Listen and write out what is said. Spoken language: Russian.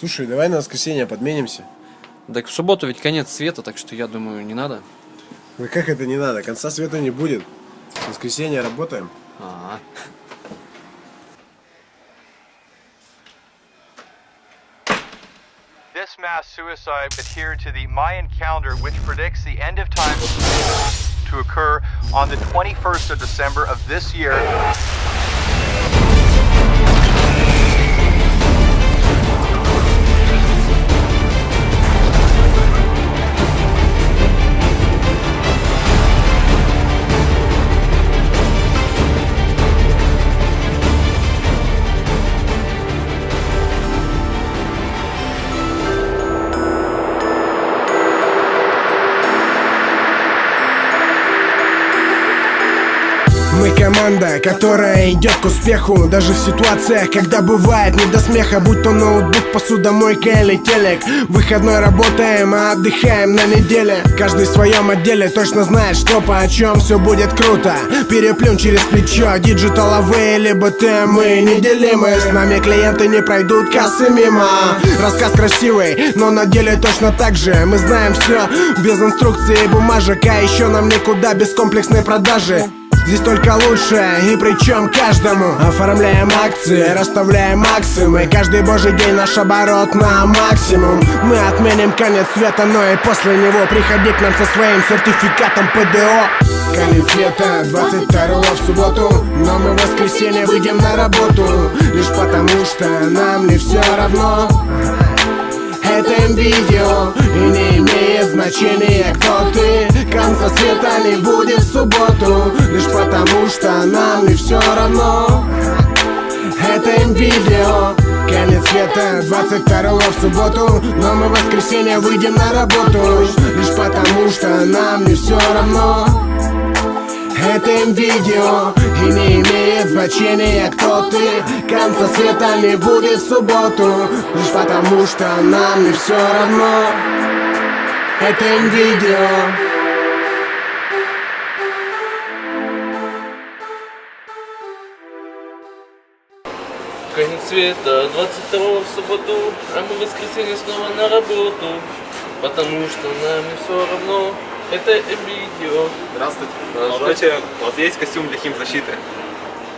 Слушай, давай на воскресенье подменимся. Так в субботу ведь конец света, так что я думаю, не надо. Ну как это не надо? Конца света не будет. В воскресенье работаем. This mass suicide adhered to the Mayan calendar, which predicts the end of time to occur on the 21st of December of this year. Мы команда, которая идет к успеху. Даже в ситуациях, когда бывает не до смеха. Будь то ноутбук, посудомойка или телек. Выходной работаем, а отдыхаем на неделе. Каждый в своем отделе точно знает, что по о чем. Все будет круто, переплюнь через плечо. Digital Away, либо ты, мы неделимы. С нами клиенты не пройдут кассы мимо. Рассказ красивый, но на деле точно так же. Мы знаем все, без инструкции и бумажек. А еще нам никуда без комплексной продажи. Здесь только лучшее, и причем каждому. Оформляем акции, расставляем максимы. Каждый божий день наш оборот на максимум. Мы отменим конец света, но и после него приходи к нам со своим сертификатом ПДО. Конец света 22 в субботу, но мы в воскресенье выйдем на работу. Лишь потому что нам не все равно. Это видео, и не имеет значения, кто ты. Конца света не будет в субботу, лишь потому что нам не все равно. Это видео. Конец света 22 в субботу, но мы в воскресенье выйдем на работу. Лишь потому что нам не все равно. Это видео, и не имеет значения, кто ты. Конца света не будет в субботу, лишь потому что нам не все равно. Это видео. Конец света 22 в субботу, а мы в воскресенье снова на работу. Потому что нам не все равно. Это видео. Здравствуйте. Здравствуйте. У вас есть костюм для химзащиты?